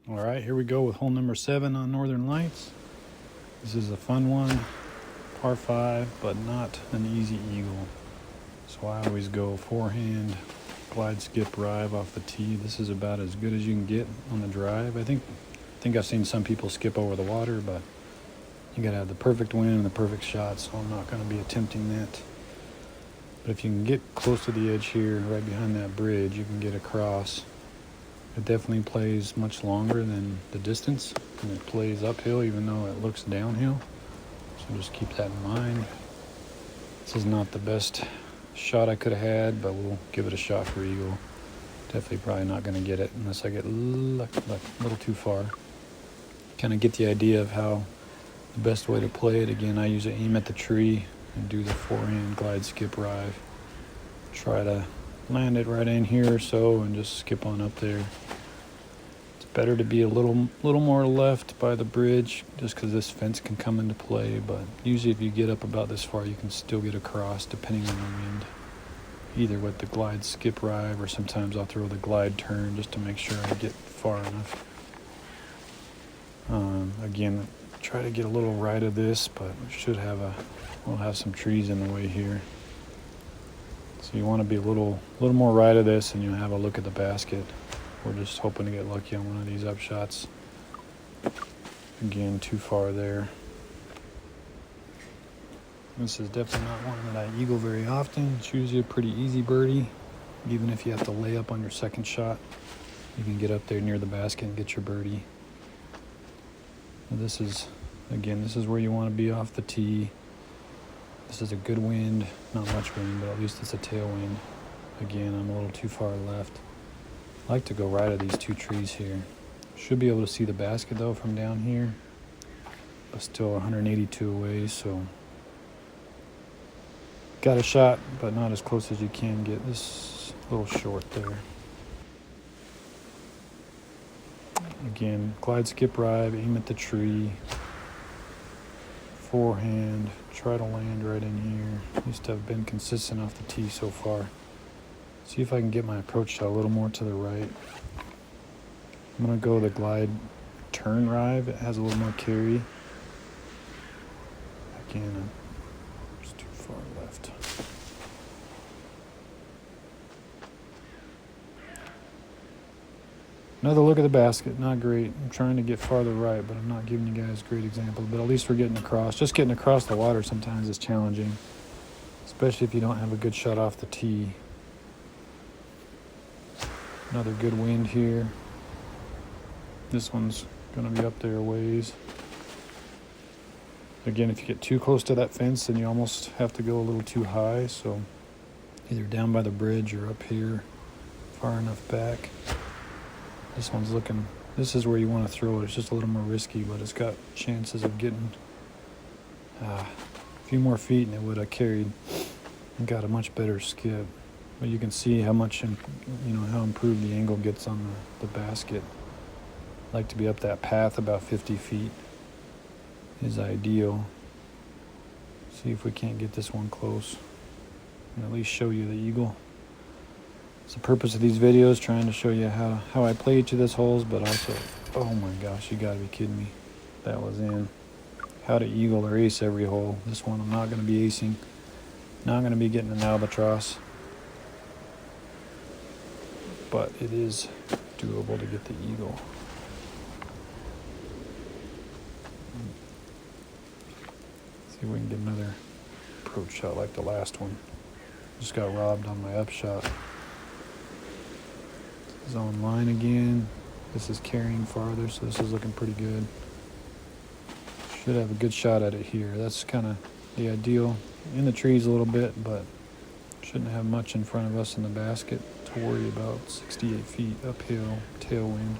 All right, here we go with hole number 7 on Northern Lights. This is a fun one, par 5, but not an easy eagle. So I always go forehand, glide, skip, drive off the tee. This is about as good as you can get on the drive. I think I've seen some people skip over the water, but you gotta have the perfect wind and the perfect shot, so I'm not gonna be attempting that. But if you can get close to the edge here, right behind that bridge, you can get across. It definitely plays much longer than the distance, and it plays uphill even though it looks downhill. So just keep that in mind. This is not the best shot I could have had, but we'll give it a shot for eagle. Definitely probably not going to get it unless I get a little too far. Kind of get the idea of how the best way to play it. Again, I usually aim at the tree and do the forehand glide, skip, drive. Try to land it right in here or so and just skip on up there. It's better to be a little more left by the bridge just because this fence can come into play, but usually if you get up about this far you can still get across depending on the wind, either with the glide, skip, drive, or sometimes I'll throw the glide turn just to make sure I get far enough. Again, try to get a little right of this, but we'll have some trees in the way here. So you want to be a little more right of this, and you'll have a look at the basket. We're just hoping to get lucky on one of these upshots. Again, too far there. This is definitely not one that I eagle very often. It's usually a pretty easy birdie. Even if you have to lay up on your second shot, you can get up there near the basket and get your birdie. This is where you want to be off the tee. This is a good wind, not much wind, but at least it's a tailwind. Again, I'm a little too far left. I like to go right of these two trees here. Should be able to see the basket though from down here, but still 182 away, so got a shot, but not as close as you can get. This a little short there. Again, glide, skip, drive, aim at the tree. Forehand, try to land right in here. At least I've been consistent off the tee so far. See if I can get my approach shot a little more to the right. I'm going to go the glide turn drive. It has a little more carry. Again, I'm just too far left. Another look at the basket, not great. I'm trying to get farther right, but I'm not giving you guys great examples. But at least we're getting across. Just getting across the water sometimes is challenging, especially if you don't have a good shot off the tee. Another good wind here. This one's going to be up there a ways. Again, if you get too close to that fence, then you almost have to go a little too high. So either down by the bridge or up here, far enough back. This is where you want to throw it. It's just a little more risky, but it's got chances of getting a few more feet, and it would have carried and got a much better skip. But you can see how improved the angle gets on the basket. I like to be up that path about 50 feet is ideal. See if we can't get this one close and at least show you the eagle. It's the purpose of these videos, trying to show you how I play each of these holes, but also, oh my gosh, you gotta be kidding me. That was in. How to eagle or ace every hole. This one I'm not gonna be acing. Not gonna be getting an albatross. But it is doable to get the eagle. See if we can get another approach shot like the last one. Just got robbed on my upshot. Zone line again. This is carrying farther, so this is looking pretty good. Should have a good shot at it here. That's kind of the ideal. In the trees a little bit, but shouldn't have much in front of us in the basket to worry about. 68 feet uphill, tailwind.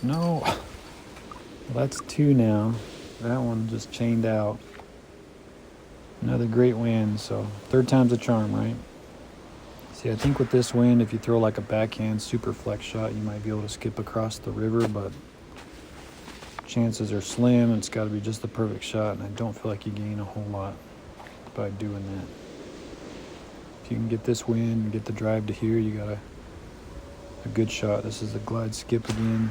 No. Well, that's 2 now. That one just chained out. Another great wind, so 3rd time's a charm, right? See, I think with this wind, if you throw like a backhand super flex shot, you might be able to skip across the river, but chances are slim. It's got to be just the perfect shot, and I don't feel like you gain a whole lot by doing that. If you can get this wind and get the drive to here, you got a good shot. This is a glide skip again.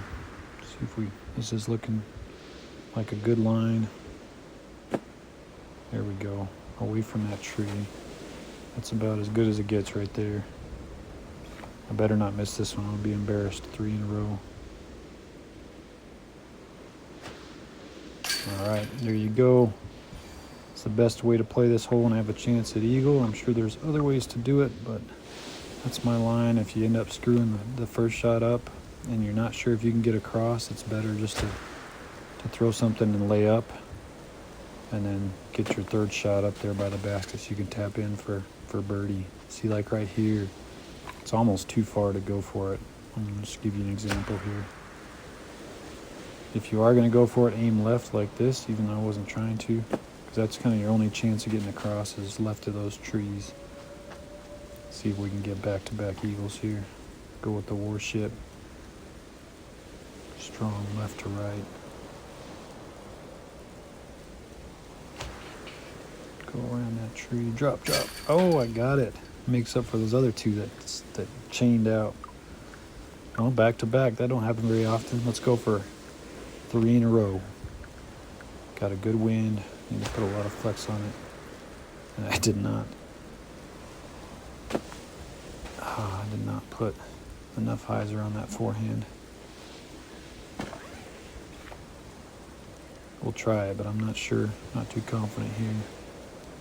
See if this is looking like a good line. There we go. Away from that tree. That's about as good as it gets right there. I better not miss this one. I'll be embarrassed. 3 in a row. All right, there you go. It's the best way to play this hole and have a chance at eagle. I'm sure there's other ways to do it, but that's my line. If you end up screwing the first shot up and you're not sure if you can get across, it's better just to throw something and lay up and then get your third shot up there by the basket so you can tap in for birdie. See, like right here, it's almost too far to go for it. I'm going to just give you an example here. If you are going to go for it, aim left like this, even though I wasn't trying to, because that's kind of your only chance of getting across is left of those trees. See if we can get back-to-back eagles here. Go with the warship. Strong left to right. Go around that tree. Drop, drop. Oh, I got it. Makes up for those other two that chained out. Oh, back-to-back. That don't happen very often. Let's go for 3 in a row. Got a good wind. Need to put a lot of flex on it. And I did not. I did not put enough hyzer on that forehand. We'll try it, but I'm not sure. Not too confident here.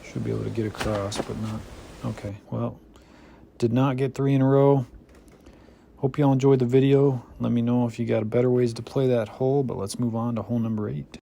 Should be able to get across, but not. Okay, well, did not get 3 in a row. Hope y'all enjoyed the video. Let me know if you got better ways to play that hole, but let's move on to hole number 8.